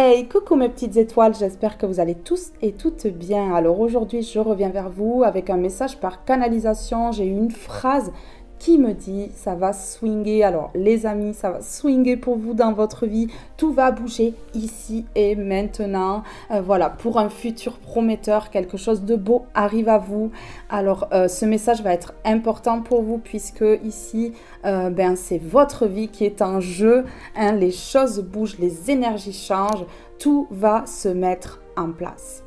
Hey, coucou mes petites étoiles, j'espère que vous allez tous et toutes bien. Alors aujourd'hui, je reviens vers vous avec un message par canalisation. J'ai une phrase qui me dit ça va swinguer. Alors les amis, ça va swinguer pour vous dans votre vie. Tout va bouger ici et maintenant. Voilà, pour un futur prometteur, quelque chose de beau arrive à vous. Alors ce message va être important pour vous puisque ici, c'est votre vie qui est en jeu. Hein, les choses bougent, les énergies changent. Tout va se mettre en place.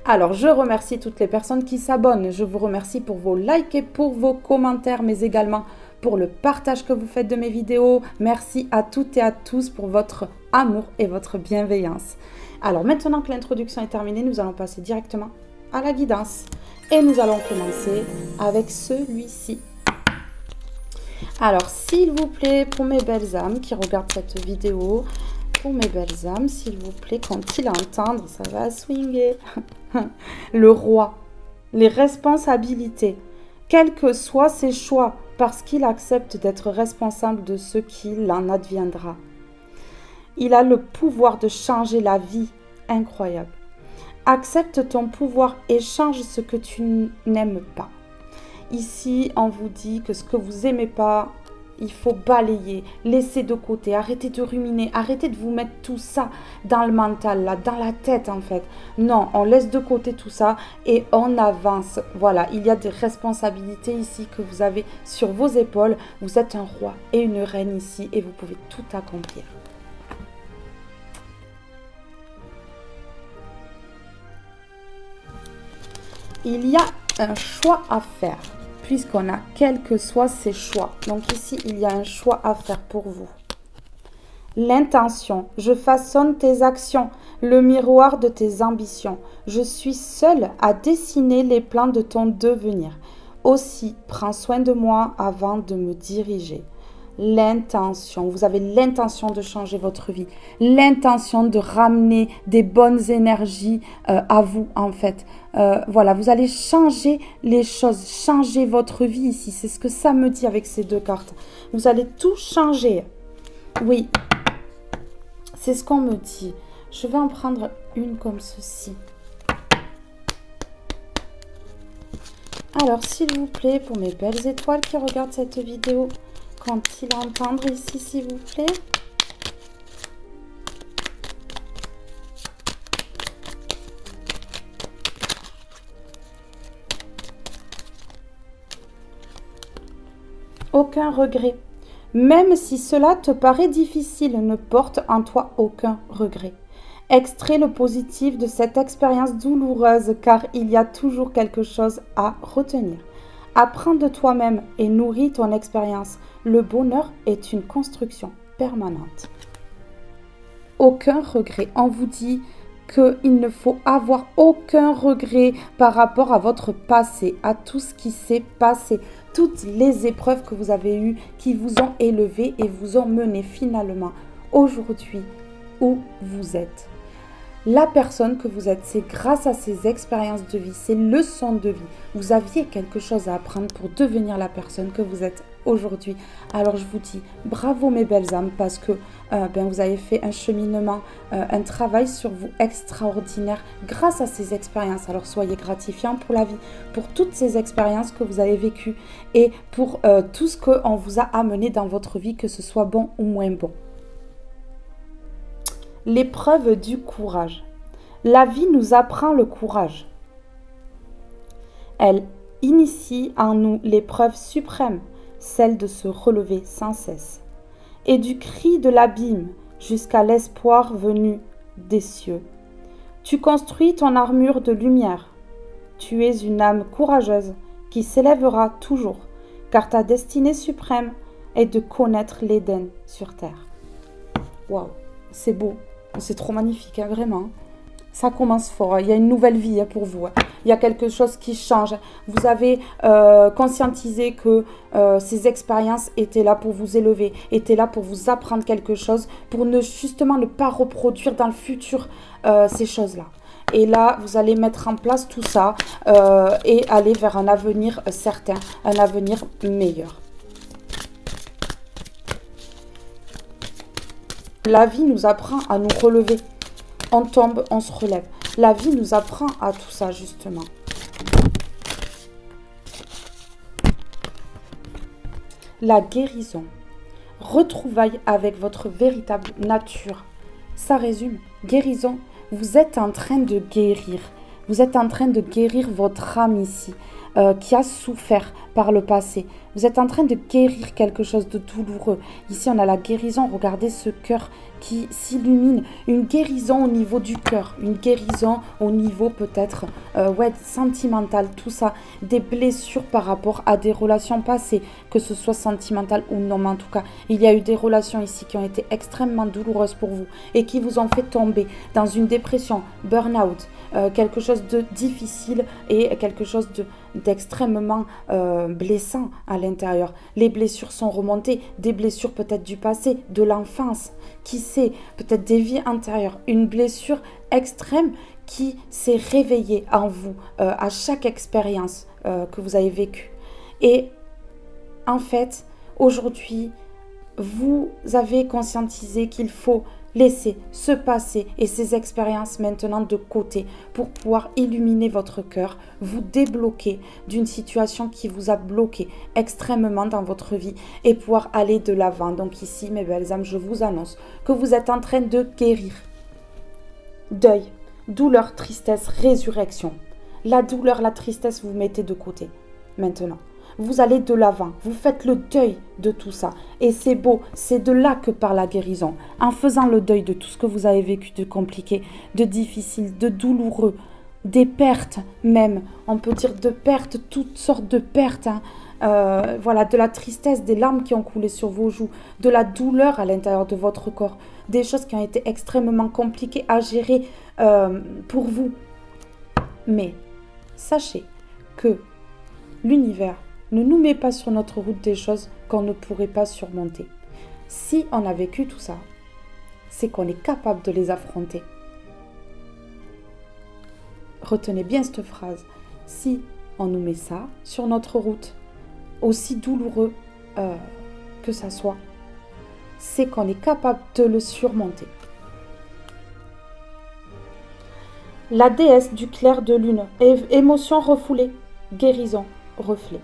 Alors, je remercie toutes les personnes qui s'abonnent. Je vous remercie pour vos likes et pour vos commentaires, mais également pour le partage que vous faites de mes vidéos. Merci à toutes et à tous pour votre amour et votre bienveillance. Alors, maintenant que l'introduction est terminée, nous allons passer directement à la guidance. Et nous allons commencer avec celui-ci. Alors, s'il vous plaît, pour mes belles âmes qui regardent cette vidéo, pour mes belles âmes, s'il vous plaît, quand-il entendre, ça va swinguer. Le roi, les responsabilités, quels que soient ses choix, parce qu'il accepte d'être responsable de ce qu'il en adviendra. Il a le pouvoir de changer la vie, incroyable. Accepte ton pouvoir et change ce que tu n'aimes pas. Ici, on vous dit que ce que vous n'aimez pas, il faut balayer, laisser de côté, arrêter de ruminer, arrêter de vous mettre tout ça dans le mental, là, dans la tête en fait. Non, on laisse de côté tout ça et on avance. Voilà, il y a des responsabilités ici que vous avez sur vos épaules. Vous êtes un roi et une reine ici et vous pouvez tout accomplir. Il y a un choix à faire. Puisqu'on a quels que soient ses choix. Donc ici, il y a un choix à faire pour vous. L'intention, je façonne tes actions, le miroir de tes ambitions. Je suis seule à dessiner les plans de ton devenir. Aussi, prends soin de moi avant de me diriger. L'intention, vous avez l'intention de changer votre vie, l'intention de ramener des bonnes énergies à vous en fait. Voilà, vous allez changer les choses, changer votre vie ici, c'est ce que ça me dit avec ces deux cartes. Vous allez tout changer, oui, c'est ce qu'on me dit. Je vais en prendre une comme ceci. Alors s'il vous plaît, pour mes belles étoiles qui regardent cette vidéo, quand il entendre ici, s'il vous plaît. Aucun regret. Même si cela te paraît difficile, ne porte en toi aucun regret. Extrais le positif de cette expérience douloureuse car il y a toujours quelque chose à retenir. Apprends de toi-même et nourris ton expérience. Le bonheur est une construction permanente. Aucun regret. On vous dit qu'il ne faut avoir aucun regret par rapport à votre passé, à tout ce qui s'est passé, toutes les épreuves que vous avez eues qui vous ont élevé et vous ont mené finalement aujourd'hui où vous êtes. La personne que vous êtes, c'est grâce à ces expériences de vie, ces leçons de vie. Vous aviez quelque chose à apprendre pour devenir la personne que vous êtes aujourd'hui. Alors je vous dis bravo mes belles âmes parce que vous avez fait un cheminement, un travail sur vous extraordinaire grâce à ces expériences. Alors soyez gratifiants pour la vie, pour toutes ces expériences que vous avez vécues et pour tout ce qu'on vous a amené dans votre vie, que ce soit bon ou moins bon. L'épreuve du courage. La vie nous apprend le courage. Elle initie en nous l'épreuve suprême, celle de se relever sans cesse. Et du cri de l'abîme jusqu'à l'espoir venu des cieux. Tu construis ton armure de lumière. Tu es une âme courageuse qui s'élèvera toujours, car ta destinée suprême est de connaître l'Éden sur terre. Waouh, c'est beau. C'est trop magnifique, hein, vraiment. Ça commence fort. Il y a une nouvelle vie pour vous. Il y a quelque chose qui change. Vous avez conscientisé que ces expériences étaient là pour vous élever, étaient là pour vous apprendre quelque chose, pour justement ne pas reproduire dans le futur ces choses-là. Et là, vous allez mettre en place tout ça et aller vers un avenir certain, un avenir meilleur. La vie nous apprend à nous relever. On tombe, on se relève. La vie nous apprend à tout ça, justement. La guérison. Retrouvailles avec votre véritable nature. Ça résume. Guérison. Vous êtes en train de guérir. Vous êtes en train de guérir votre âme ici, qui a souffert par le passé. Vous êtes en train de guérir quelque chose de douloureux. Ici, on a la guérison. Regardez ce cœur qui s'illumine. Une guérison au niveau du cœur. Une guérison au niveau peut-être sentimental. Tout ça. Des blessures par rapport à des relations passées. Que ce soit sentimental ou non. Mais en tout cas, il y a eu des relations ici qui ont été extrêmement douloureuses pour vous. Et qui vous ont fait tomber dans une dépression, burn-out. Quelque chose de difficile et quelque chose d'extrêmement blessant à l'intérieur. Les blessures sont remontées, des blessures peut-être du passé, de l'enfance, qui sait, peut-être des vies antérieures, une blessure extrême qui s'est réveillée en vous à chaque expérience que vous avez vécue. Et en fait, aujourd'hui, vous avez conscientisé qu'il faut laissez ce passé et ces expériences maintenant de côté pour pouvoir illuminer votre cœur, vous débloquer d'une situation qui vous a bloqué extrêmement dans votre vie et pouvoir aller de l'avant. Donc ici, mes belles âmes, je vous annonce que vous êtes en train de guérir. Deuil, douleur, tristesse, résurrection. La douleur, la tristesse, vous mettez de côté maintenant. Vous allez de l'avant, vous faites le deuil de tout ça. Et c'est beau, c'est de là que part la guérison. En faisant le deuil de tout ce que vous avez vécu de compliqué, de difficile, de douloureux, des pertes même, on peut dire de pertes, toutes sortes de pertes. De la tristesse, des larmes qui ont coulé sur vos joues, de la douleur à l'intérieur de votre corps, des choses qui ont été extrêmement compliquées à gérer pour vous. Mais sachez que l'univers ne nous met pas sur notre route des choses qu'on ne pourrait pas surmonter. Si on a vécu tout ça, c'est qu'on est capable de les affronter. Retenez bien cette phrase. Si on nous met ça sur notre route, aussi douloureux que ça soit, c'est qu'on est capable de le surmonter. La déesse du clair de lune, émotion refoulée, guérison, reflet.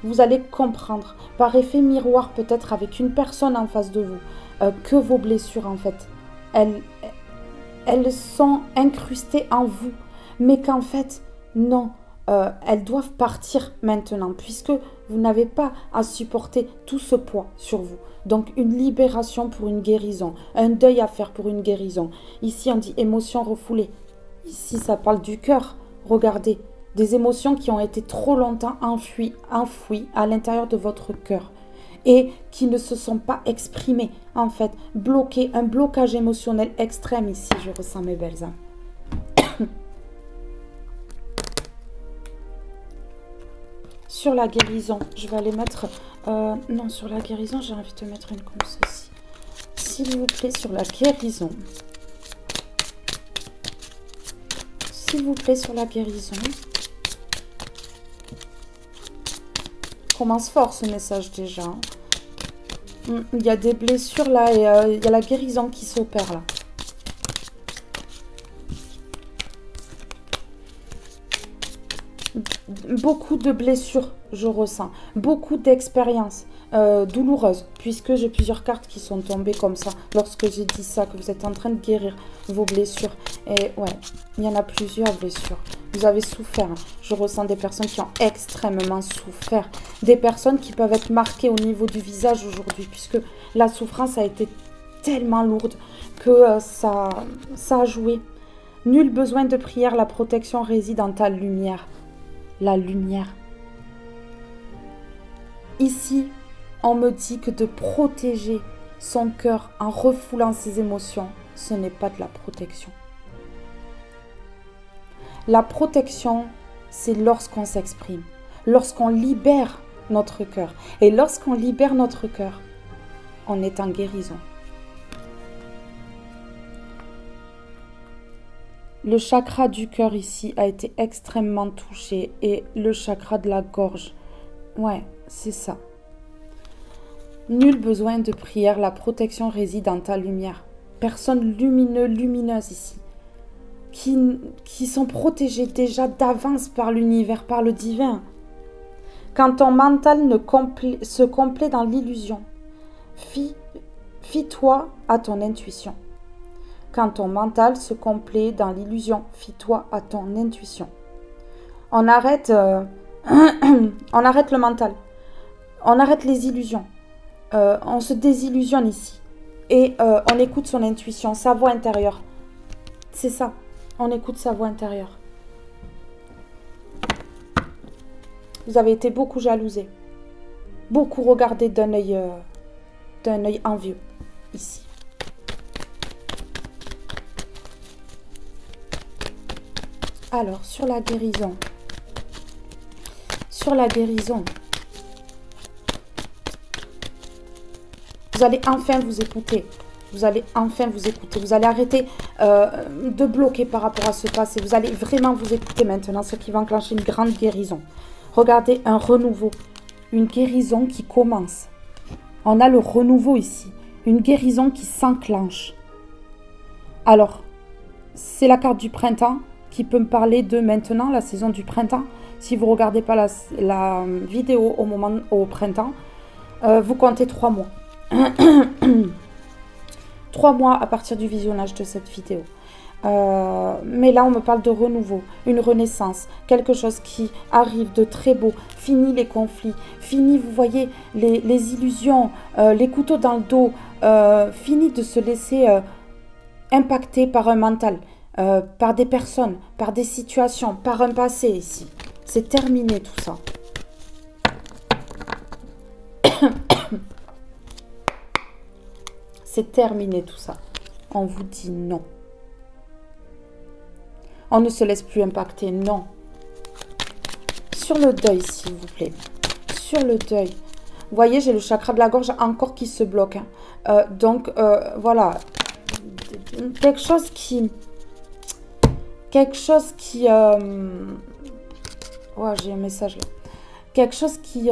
Vous allez comprendre, par effet miroir peut-être avec une personne en face de vous, que vos blessures en fait, elles sont incrustées en vous, mais qu'en fait, non, elles doivent partir maintenant, puisque vous n'avez pas à supporter tout ce poids sur vous. Donc une libération pour une guérison, un deuil à faire pour une guérison. Ici on dit émotion refoulée, ici ça parle du cœur, regardez. Des émotions qui ont été trop longtemps enfouies à l'intérieur de votre cœur et qui ne se sont pas exprimées, en fait, bloquées, un blocage émotionnel extrême ici, je ressens mes belles âmes. Sur la guérison, je vais aller mettre... non, sur la guérison, j'ai envie de mettre une comme ceci. S'il vous plaît, sur la guérison. S'il vous plaît, sur la guérison. Commence fort ce message déjà. Il y a des blessures là et il y a la guérison qui s'opère là. Beaucoup de blessures, je ressens. Beaucoup d'expériences douloureuses, puisque j'ai plusieurs cartes qui sont tombées comme ça lorsque j'ai dit ça, que vous êtes en train de guérir vos blessures. Et ouais, il y en a plusieurs blessures. Vous avez souffert. Je ressens des personnes qui ont extrêmement souffert. Des personnes qui peuvent être marquées au niveau du visage aujourd'hui, puisque la souffrance a été tellement lourde que ça a joué. Nul besoin de prière, la protection réside en ta lumière. La lumière. Ici, on me dit que de protéger son cœur en refoulant ses émotions, ce n'est pas de la protection. La protection, c'est lorsqu'on s'exprime, lorsqu'on libère notre cœur. Et lorsqu'on libère notre cœur, on est en guérison. Le chakra du cœur ici a été extrêmement touché et le chakra de la gorge. Ouais, c'est ça. Nul besoin de prière, la protection réside en ta lumière. personnes lumineux, lumineuses ici, qui sont protégées déjà d'avance par l'univers, par le divin. Quand ton mental se complaît dans l'illusion, fie-toi à ton intuition. Quand ton mental se complaît dans l'illusion, fie-toi à ton intuition. On arrête, on arrête le mental. On arrête les illusions. On se désillusionne ici. Et on écoute son intuition, sa voix intérieure. C'est ça. On écoute sa voix intérieure. Vous avez été beaucoup jalousé. Beaucoup regardé d'un œil envieux ici. Alors, sur la guérison. Sur la guérison. Vous allez enfin vous écouter. Vous allez enfin vous écouter. Vous allez arrêter de bloquer par rapport à ce passé. Vous allez vraiment vous écouter maintenant, ce qui va enclencher une grande guérison. Regardez, un renouveau. Une guérison qui commence. On a le renouveau ici. Une guérison qui s'enclenche. Alors, c'est la carte du printemps qui peut me parler de maintenant, la saison du printemps. Si vous ne regardez pas la vidéo au printemps, vous comptez 3 mois. 3 mois à partir du visionnage de cette vidéo. Mais là, on me parle de renouveau, une renaissance, quelque chose qui arrive de très beau. Fini les conflits, fini, vous voyez, les illusions, les couteaux dans le dos, fini de se laisser impacter par un mental, par des personnes, par des situations, par un passé ici. C'est terminé tout ça. C'est terminé tout ça. On vous dit non. On ne se laisse plus impacter, non. Sur le deuil, s'il vous plaît. Sur le deuil. Vous voyez, j'ai le chakra de la gorge encore qui se bloque. Hein. Donc, voilà. Quelque chose qui... Ouais, j'ai un message là. Quelque chose qui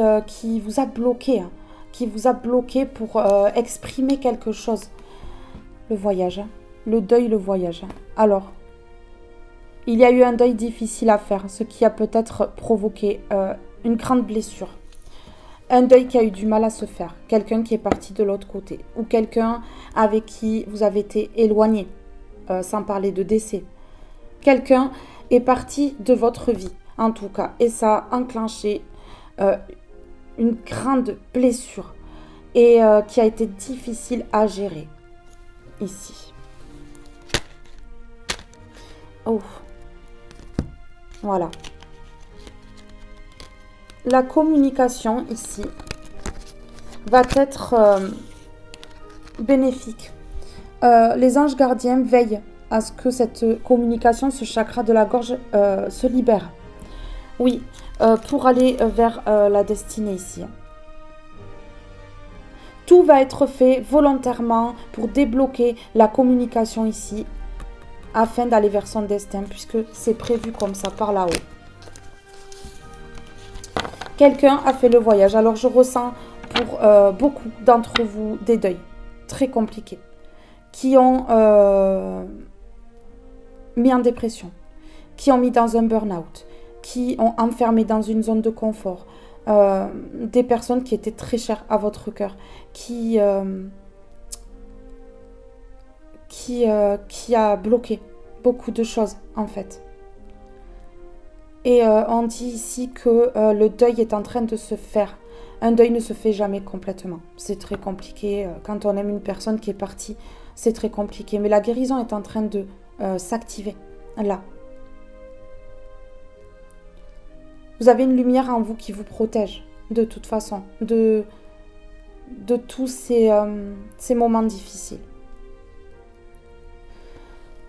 vous a bloqué. Hein. Qui vous a bloqué pour exprimer quelque chose. Le voyage. Hein. Le deuil, le voyage. Hein. Alors... Il y a eu un deuil difficile à faire, ce qui a peut-être provoqué une grande blessure. Un deuil qui a eu du mal à se faire. Quelqu'un qui est parti de l'autre côté. Ou quelqu'un avec qui vous avez été éloigné, sans parler de décès. Quelqu'un est parti de votre vie, en tout cas. Et ça a enclenché une grande blessure. Et qui a été difficile à gérer. Ici. Oh. Voilà. La communication ici va être bénéfique. Les anges gardiens veillent à ce que cette communication, ce chakra de la gorge se libère. Oui, pour aller vers la destinée ici. Tout va être fait volontairement pour débloquer la communication ici afin d'aller vers son destin, puisque c'est prévu comme ça par là-haut. Quelqu'un a fait le voyage. Alors, je ressens pour beaucoup d'entre vous des deuils très compliqués, qui ont mis en dépression, qui ont mis dans un burn-out, qui ont enfermé dans une zone de confort, des personnes qui étaient très chères à votre cœur, qui a bloqué beaucoup de choses en fait. Et on dit ici que le deuil est en train de se faire. Un deuil ne se fait jamais complètement. C'est très compliqué. Quand on aime une personne qui est partie, c'est très compliqué. Mais la guérison est en train de s'activer là. Vous avez une lumière en vous qui vous protège de toute façon, de tous ces moments difficiles.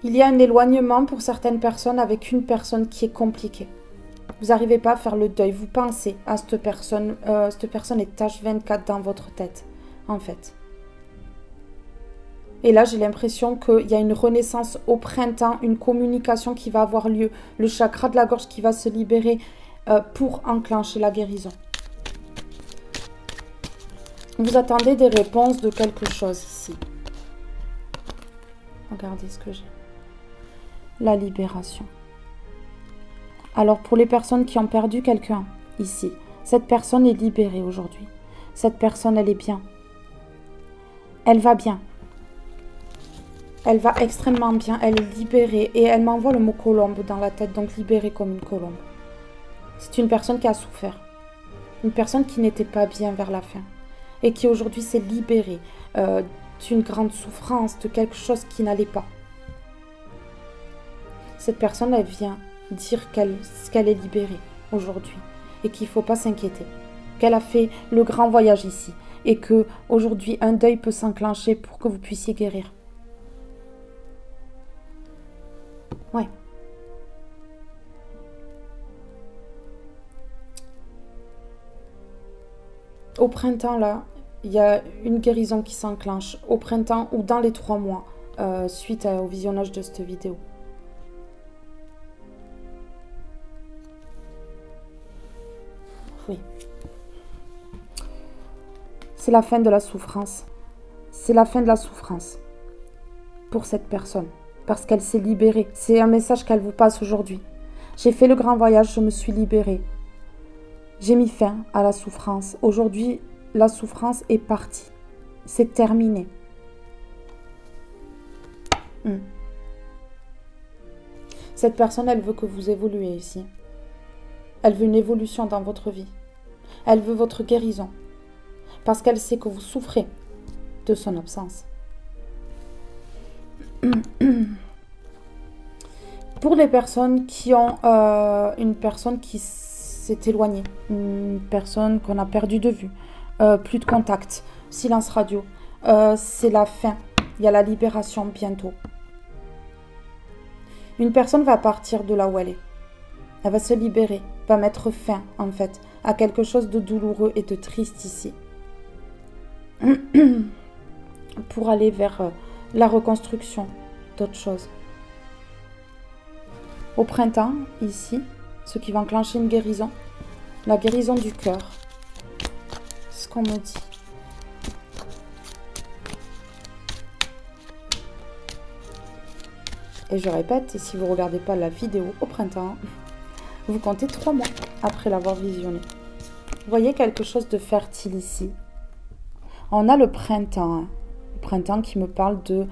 Il y a un éloignement pour certaines personnes avec une personne qui est compliquée. Vous n'arrivez pas à faire le deuil. Vous pensez à cette personne est H24 dans votre tête, en fait. Et là, j'ai l'impression qu'il y a une renaissance au printemps, une communication qui va avoir lieu, le chakra de la gorge qui va se libérer pour enclencher la guérison. Vous attendez des réponses de quelque chose ici. Regardez ce que j'ai. La libération. Alors pour les personnes qui ont perdu quelqu'un ici, cette personne est libérée aujourd'hui. Cette personne, elle est bien. Elle va bien. Elle va extrêmement bien. Elle est libérée. Et elle m'envoie le mot colombe dans la tête. Donc libérée comme une colombe. C'est une personne qui a souffert. Une personne qui n'était pas bien vers la fin. Et qui aujourd'hui s'est libérée d'une grande souffrance, de quelque chose qui n'allait pas. Cette personne, elle vient dire qu'elle est libérée aujourd'hui. Et qu'il ne faut pas s'inquiéter. Qu'elle a fait le grand voyage ici. Et que aujourd'hui un deuil peut s'enclencher pour que vous puissiez guérir. Ouais. Au printemps, là, il y a une guérison qui s'enclenche. Au printemps ou dans les 3 mois, suite au visionnage de cette vidéo. Oui. C'est la fin de la souffrance. C'est la fin de la souffrance pour cette personne. Parce qu'elle s'est libérée. C'est un message qu'elle vous passe aujourd'hui. J'ai fait le grand voyage, je me suis libérée. J'ai mis fin à la souffrance. Aujourd'hui, la souffrance est partie. C'est terminé. Cette personne, elle veut que vous évoluez ici. Elle veut une évolution dans votre vie. Elle veut votre guérison. Parce qu'elle sait que vous souffrez de son absence. Pour les personnes qui ont une personne qui s'est éloignée, une personne qu'on a perdue de vue, plus de contact, silence radio, c'est la fin. Il y a la libération bientôt. Une personne va partir de là où elle est. Elle va se libérer, va mettre fin en fait à quelque chose de douloureux et de triste ici. Pour aller vers la reconstruction d'autres choses. Au printemps, ici, ce qui va enclencher une guérison, la guérison du cœur. C'est ce qu'on me dit. Et je répète, et si vous ne regardez pas la vidéo au printemps, vous comptez 3 mois après l'avoir visionnée. Vous voyez quelque chose de fertile ici. On a le printemps. Le printemps qui me parle de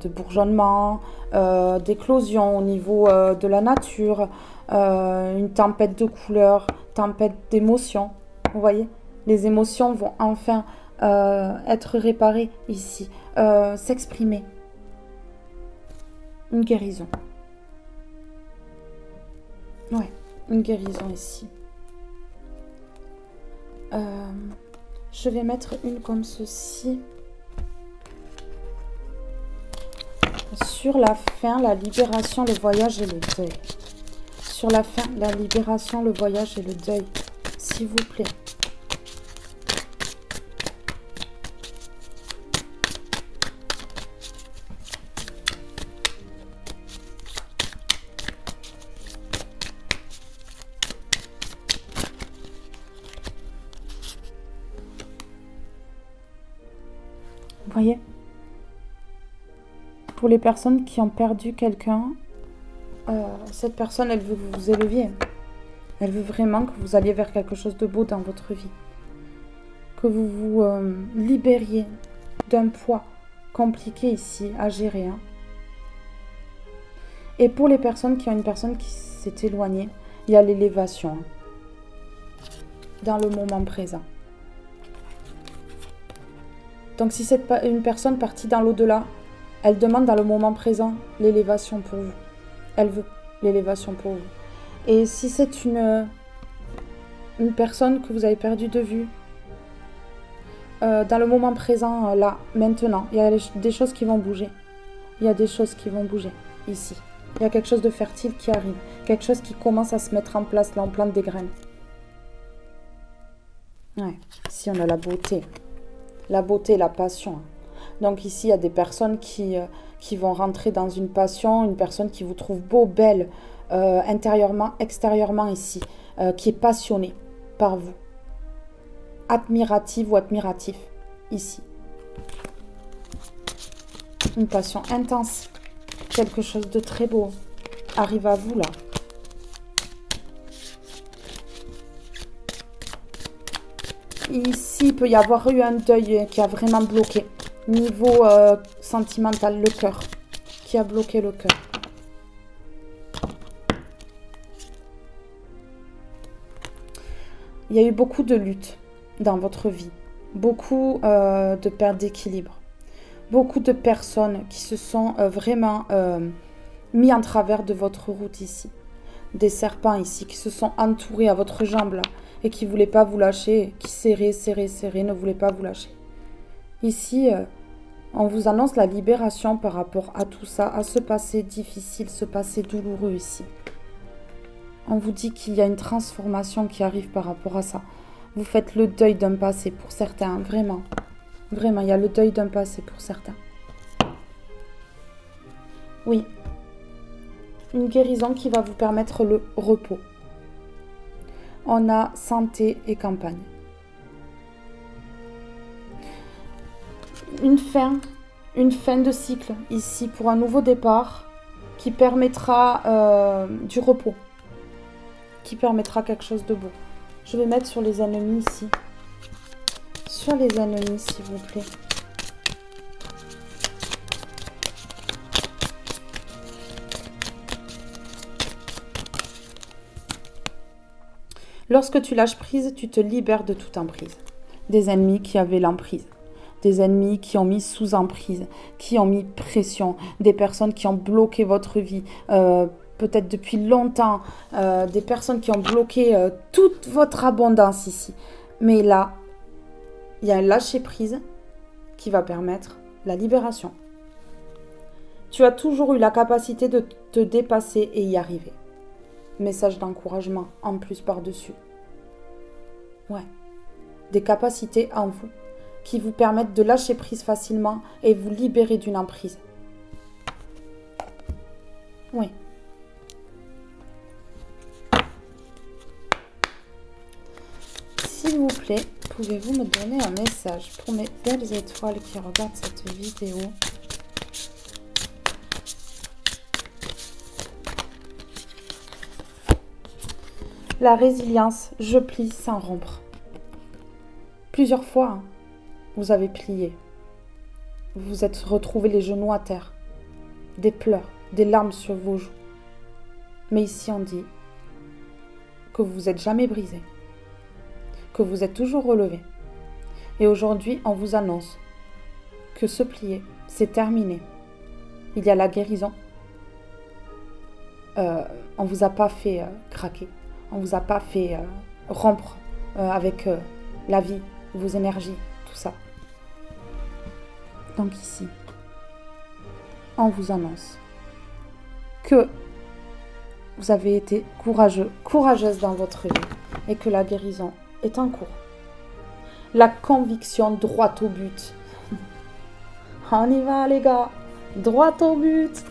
bourgeonnement, d'éclosion au niveau de la nature, une tempête de couleurs, tempête d'émotions. Vous voyez, les émotions vont enfin être réparées ici, s'exprimer. Une guérison. Ouais, une guérison ici. Je vais mettre une comme ceci. Sur la fin, la libération, le voyage et le deuil. Sur la fin, la libération, le voyage et le deuil. S'il vous plaît. Vous voyez ? Pour les personnes qui ont perdu quelqu'un, cette personne, elle veut que vous éleviez. Elle veut vraiment que vous alliez vers quelque chose de beau dans votre vie. Que vous vous libériez d'un poids compliqué ici à gérer. Hein. Et pour les personnes qui ont une personne qui s'est éloignée, il y a l'élévation. Hein, dans le moment présent. Donc si c'est une personne partie dans l'au-delà, elle demande dans le moment présent l'élévation pour vous. Elle veut l'élévation pour vous. Et si c'est une personne que vous avez perdue de vue, dans le moment présent, là, maintenant, il y a des choses qui vont bouger. Il y a des choses qui vont bouger, ici. Il y a quelque chose de fertile qui arrive. Quelque chose qui commence à se mettre en place, là, on plante des graines. Ouais, ici on a la beauté. La beauté, la passion. Donc ici, il y a des personnes qui vont rentrer dans une passion, une personne qui vous trouve beau, belle, intérieurement, extérieurement ici, qui est passionnée par vous. Admirative ou admiratif, ici. Une passion intense. Quelque chose de très beau arrive à vous là. Ici, il peut y avoir eu un deuil qui a vraiment bloqué. Niveau sentimental, le cœur. Qui a bloqué le cœur. Il y a eu beaucoup de luttes dans votre vie. Beaucoup de perte d'équilibre. Beaucoup de personnes qui se sont vraiment mis en travers de votre route ici. Des serpents ici qui se sont entourés à votre jambe là et qui ne voulaient pas vous lâcher, qui serraient, ne voulaient pas vous lâcher. Ici, on vous annonce la libération par rapport à tout ça, à ce passé difficile, ce passé douloureux ici. On vous dit qu'il y a une transformation qui arrive par rapport à ça. Vous faites le deuil d'un passé pour certains, vraiment. Vraiment, il y a le deuil d'un passé pour certains. Oui. Une guérison qui va vous permettre le repos. On a santé et campagne. Une fin de cycle ici pour un nouveau départ qui permettra du repos. Qui permettra quelque chose de beau. Je vais mettre sur les ennemis ici. Sur les ennemis, s'il vous plaît. Lorsque tu lâches prise, tu te libères de toute emprise. Des ennemis qui avaient l'emprise. Des ennemis qui ont mis sous emprise, qui ont mis pression. Des personnes qui ont bloqué votre vie, peut-être depuis longtemps. Des personnes qui ont bloqué toute votre abondance ici. Mais là, il y a un lâcher-prise qui va permettre la libération. Tu as toujours eu la capacité de te dépasser et y arriver. Message d'encouragement en plus par-dessus. Ouais. Des capacités en vous qui vous permettent de lâcher prise facilement et vous libérer d'une emprise. Oui. S'il vous plaît, pouvez-vous me donner un message pour mes belles étoiles qui regardent cette vidéo ? La résilience, je plie sans rompre. Plusieurs fois, vous avez plié. Vous vous êtes retrouvé les genoux à terre. Des pleurs, des larmes sur vos joues. Mais ici, on dit que vous n'êtes jamais brisé. Que vous êtes toujours relevé. Et aujourd'hui, on vous annonce que ce plié, c'est terminé. Il y a la guérison. On ne vous a pas fait craquer. On ne vous a pas fait rompre avec la vie, vos énergies, tout ça. Donc ici, on vous annonce que vous avez été courageux, courageuse dans votre vie et que la guérison est en cours. La conviction droit au but. On y va les gars, droit au but.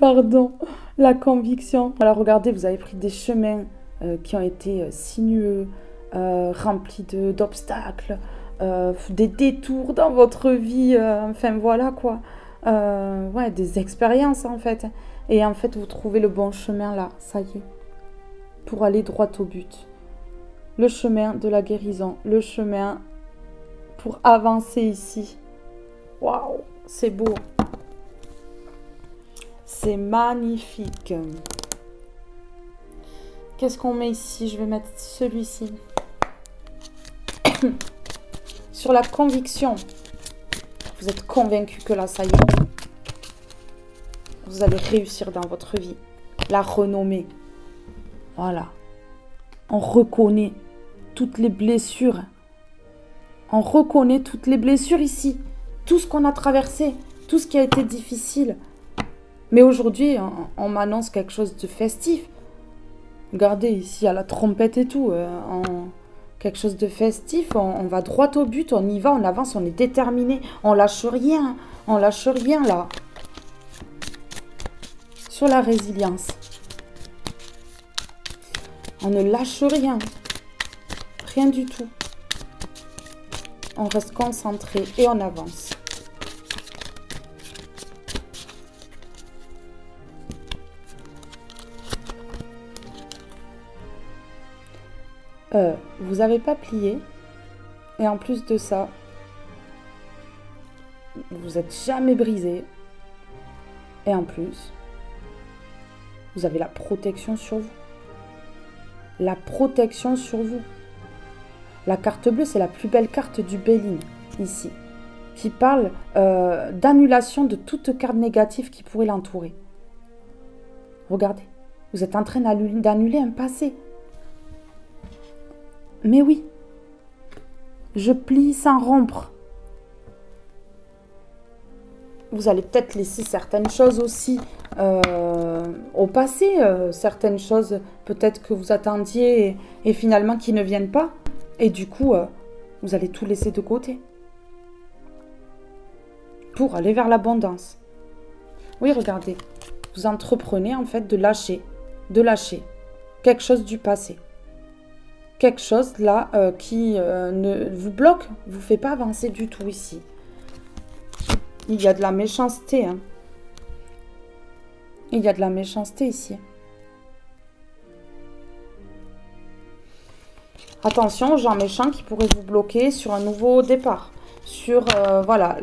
Pardon, la conviction. Alors regardez, vous avez pris des chemins qui ont été sinueux, remplis d'obstacles, des détours dans votre vie, enfin voilà quoi. Ouais, des expériences en fait. Et en fait, vous trouvez le bon chemin là, ça y est, pour aller droit au but. Le chemin de la guérison, le chemin pour avancer ici. Waouh, c'est beau. C'est magnifique. Qu'est-ce qu'on met ici? Je vais mettre celui-ci. Sur la conviction. Vous êtes convaincu que là, ça y est. Vous allez réussir dans votre vie. La renommée. Voilà. On reconnaît toutes les blessures. On reconnaît toutes les blessures ici. Tout ce qu'on a traversé. Tout ce qui a été difficile. Mais aujourd'hui, on m'annonce quelque chose de festif. Regardez, ici, à la trompette et tout. Quelque chose de festif. On va droit au but, on y va, on avance, on est déterminé. On lâche rien. On lâche rien, là. Sur la résilience. On ne lâche rien. Rien du tout. On reste concentré et on avance. Vous n'avez pas plié. Et en plus de ça, vous n'êtes jamais brisé. Et en plus, vous avez la protection sur vous. La protection sur vous. La carte bleue, c'est la plus belle carte du Béline, ici. Qui parle d'annulation de toute carte négative qui pourrait l'entourer. Regardez, vous êtes en train d'annuler un passé. Mais oui, je plie sans rompre. Vous allez peut-être laisser certaines choses aussi au passé, certaines choses peut-être que vous attendiez et finalement qui ne viennent pas. Et du coup, vous allez tout laisser de côté pour aller vers l'abondance. Oui, regardez, vous entreprenez en fait de lâcher quelque chose du passé. Quelque chose là qui ne vous bloque, vous fait pas avancer du tout ici. Il y a de la méchanceté. Hein. Il y a de la méchanceté ici. Attention aux gens méchants qui pourraient vous bloquer sur un nouveau départ. Sur voilà,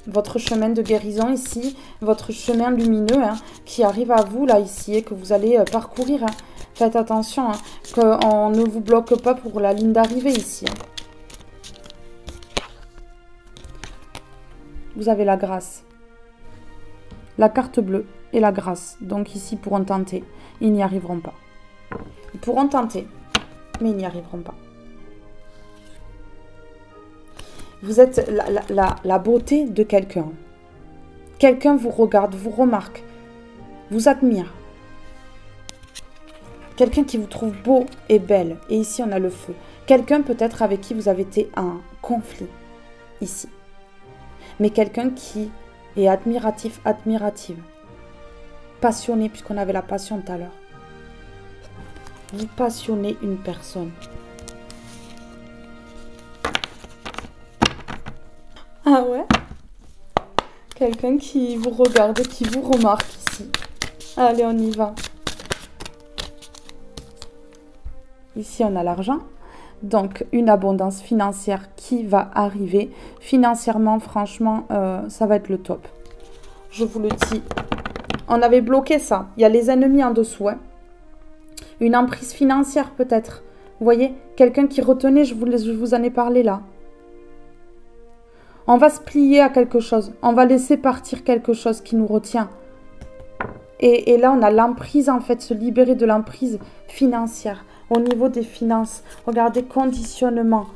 votre chemin de guérison ici, votre chemin lumineux hein, qui arrive à vous là ici et que vous allez parcourir. Hein. Faites attention, hein, qu'on ne vous bloque pas pour la ligne d'arrivée ici. Hein. Vous avez la grâce. La carte bleue et la grâce. Donc ici, ils pourront tenter. Ils n'y arriveront pas. Ils pourront tenter, mais ils n'y arriveront pas. Vous êtes la beauté de quelqu'un. Quelqu'un vous regarde, vous remarque, vous admire. Quelqu'un qui vous trouve beau et belle. Et ici, on a le feu. Quelqu'un peut-être avec qui vous avez été en conflit. Ici. Mais quelqu'un qui est admiratif, admirative. Passionné, puisqu'on avait la passion tout à l'heure. Vous passionnez une personne. Ah ouais? Quelqu'un qui vous regarde, qui vous remarque ici. Allez, on y va. Ici, on a l'argent. Donc, une abondance financière qui va arriver. Financièrement, franchement, ça va être le top. Je vous le dis. On avait bloqué ça. Il y a les ennemis en dessous. Hein. Une emprise financière peut-être. Vous voyez? Quelqu'un qui retenait, je vous en ai parlé là. On va se plier à quelque chose. On va laisser partir quelque chose qui nous retient. Et là, on a l'emprise, en fait, se libérer de l'emprise financière. Au niveau des finances, regardez, conditionnement,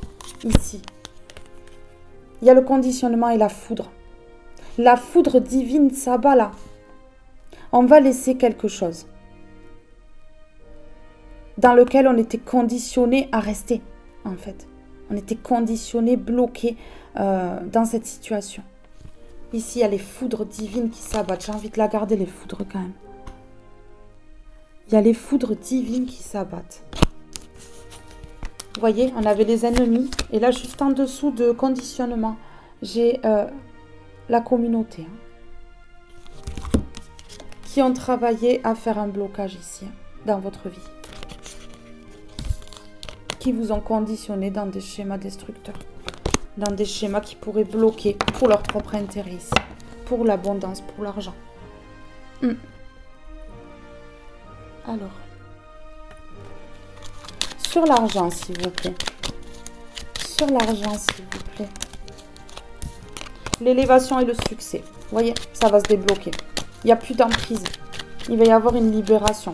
ici. Il y a le conditionnement et la foudre. La foudre divine s'abat là. On va laisser quelque chose dans lequel on était conditionné à rester, en fait. On était conditionné, bloqué dans cette situation. Ici, il y a les foudres divines qui s'abattent. J'ai envie de la garder, les foudres, quand même. Il y a les foudres divines qui s'abattent. Vous voyez, on avait les ennemis. Et là, juste en dessous de conditionnement, j'ai la communauté. Hein, qui ont travaillé à faire un blocage ici, hein, dans votre vie. Qui vous ont conditionné dans des schémas destructeurs. Dans des schémas qui pourraient bloquer pour leur propre intérêt ici. Pour l'abondance, pour l'argent. Alors. Sur l'argent, s'il vous plaît. Sur l'argent, s'il vous plaît. L'élévation et le succès. Vous voyez, ça va se débloquer. Il n'y a plus d'emprise. Il va y avoir une libération.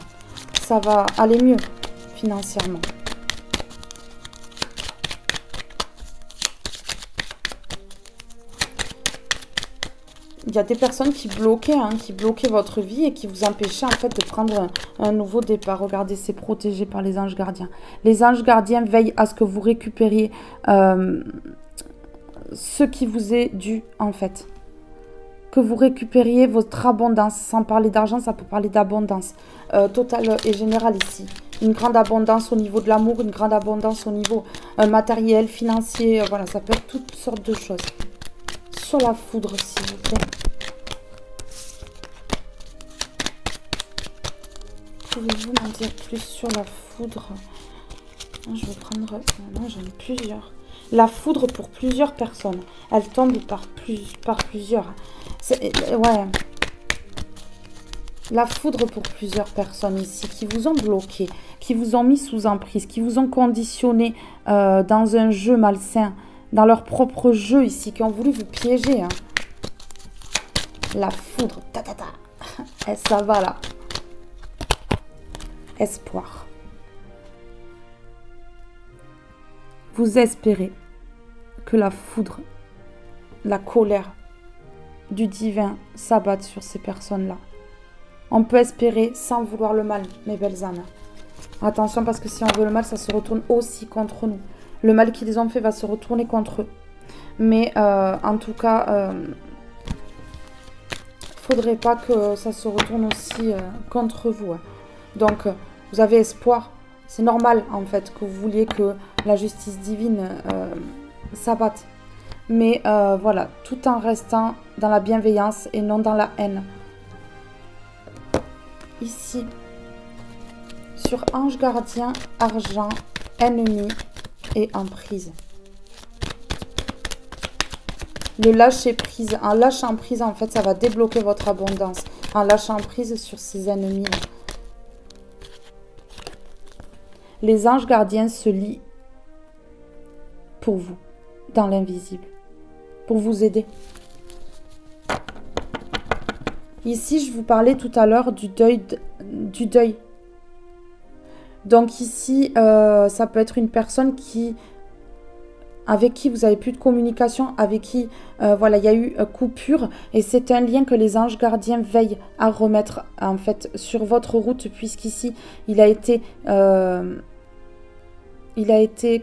Ça va aller mieux financièrement. Il y a des personnes qui bloquaient votre vie et qui vous empêchaient en fait de prendre un nouveau départ. Regardez, c'est protégé par les anges gardiens. Les anges gardiens veillent à ce que vous récupériez ce qui vous est dû en fait. que vous récupériez votre abondance. Sans parler d'argent, ça peut parler d'abondance totale et générale ici. Une grande abondance au niveau de l'amour, une grande abondance au niveau matériel, financier. Voilà, ça peut être toutes sortes de choses. Sur la foudre, s'il vous plaît. Pouvez-vous m'en dire plus sur la foudre? Je vais prendre... Non, j'en ai plusieurs. La foudre pour plusieurs personnes. Elle tombe par plusieurs. Ouais. La foudre pour plusieurs personnes ici qui vous ont bloqué, qui vous ont mis sous emprise, qui vous ont conditionné dans un jeu malsain, dans leur propre jeu ici, qui ont voulu vous piéger. Hein. La foudre. Ta, ta, ta. Et ça va là. Espoir. Vous espérez que la foudre, la colère du divin s'abatte sur ces personnes-là. On peut espérer sans vouloir le mal, mes belles âmes. Attention parce que si on veut le mal, ça se retourne aussi contre nous. Le mal qu'ils ont fait va se retourner contre eux. Mais en tout cas, faudrait pas que ça se retourne aussi contre vous. Hein. Donc, vous avez espoir. C'est normal en fait que vous vouliez que la justice divine s'abatte. Mais voilà, tout en restant dans la bienveillance et non dans la haine. Ici, sur ange gardien, argent, ennemi et emprise. Le lâcher prise. En lâchant prise, en fait, ça va débloquer votre abondance. En lâchant prise sur ces ennemis. Les anges gardiens se lient pour vous, dans l'invisible, pour vous aider. Ici, je vous parlais tout à l'heure du deuil. Donc ici, ça peut être une personne avec qui vous n'avez plus de communication, avec qui voilà, il y a eu coupure. Et c'est un lien que les anges gardiens veillent à remettre en fait sur votre route, puisqu'ici, il a été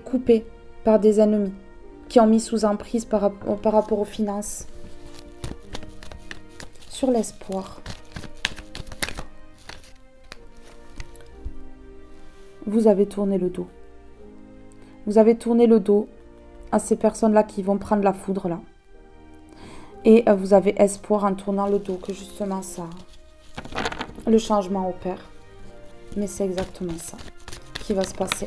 coupé par des ennemis qui ont mis sous emprise par rapport aux finances. Sur l'espoir. Vous avez tourné le dos. Vous avez tourné le dos à ces personnes-là qui vont prendre la foudre là. Et vous avez espoir en tournant le dos que justement ça, le changement opère. Mais c'est exactement ça qui va se passer.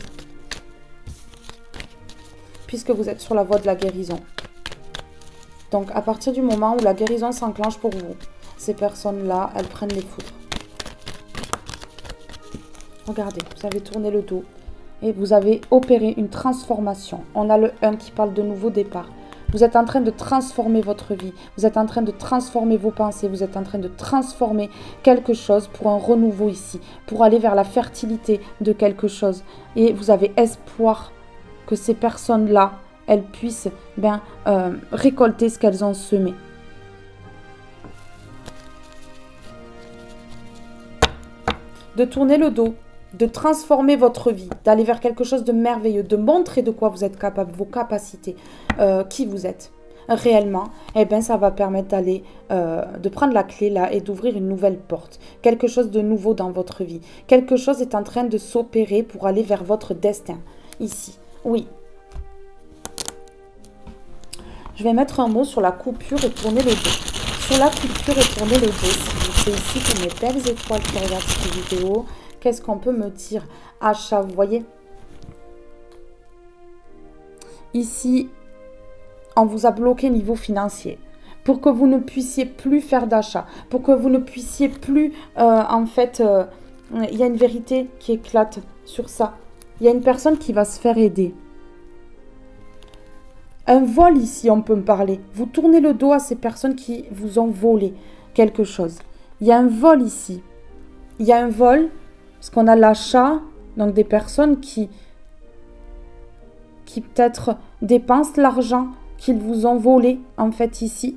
Puisque vous êtes sur la voie de la guérison. Donc à partir du moment où la guérison s'enclenche pour vous, ces personnes-là, elles prennent les foudres. Regardez, vous avez tourné le dos et vous avez opéré une transformation. On a le 1 qui parle de nouveau départ. Vous êtes en train de transformer votre vie. Vous êtes en train de transformer vos pensées. Vous êtes en train de transformer quelque chose pour un renouveau ici. Pour aller vers la fertilité de quelque chose. Et vous avez espoir que ces personnes-là, elles puissent récolter ce qu'elles ont semé. De tourner le dos, de transformer votre vie, d'aller vers quelque chose de merveilleux, de montrer de quoi vous êtes capable, vos capacités, qui vous êtes réellement, ça va permettre d'aller, de prendre la clé là et d'ouvrir une nouvelle porte. Quelque chose de nouveau dans votre vie. Quelque chose est en train de s'opérer pour aller vers votre destin. Ici, oui. Je vais mettre un mot sur la coupure et tourner le dos. Sur la coupure et tourner le dos, c'est ici pour mes belles étoiles qui regardent cette vidéo. Qu'est-ce qu'on peut me dire? Achat, vous voyez? Ici, on vous a bloqué niveau financier. Pour que vous ne puissiez plus faire d'achat. Pour que vous ne puissiez plus, il y a une vérité qui éclate sur ça. Il y a une personne qui va se faire aider. Un vol ici, on peut me parler. Vous tournez le dos à ces personnes qui vous ont volé quelque chose. Il y a un vol ici. Il y a un vol, parce qu'on a l'achat, donc des personnes qui peut-être dépensent l'argent qu'ils vous ont volé, en fait, ici.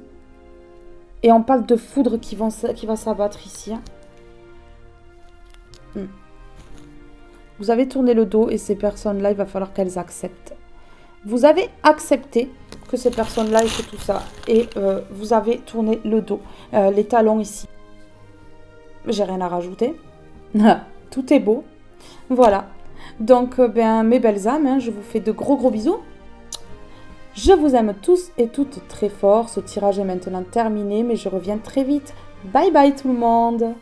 Et on parle de foudre qui va s'abattre ici. Vous avez tourné le dos et ces personnes-là, il va falloir qu'elles acceptent. Vous avez accepté que ces personnes-là et que tout ça. Et vous avez tourné le dos, les talons ici. J'ai rien à rajouter. Tout est beau. Voilà. Donc, mes belles âmes, hein, je vous fais de gros bisous. Je vous aime tous et toutes très fort. Ce tirage est maintenant terminé, mais je reviens très vite. Bye bye tout le monde!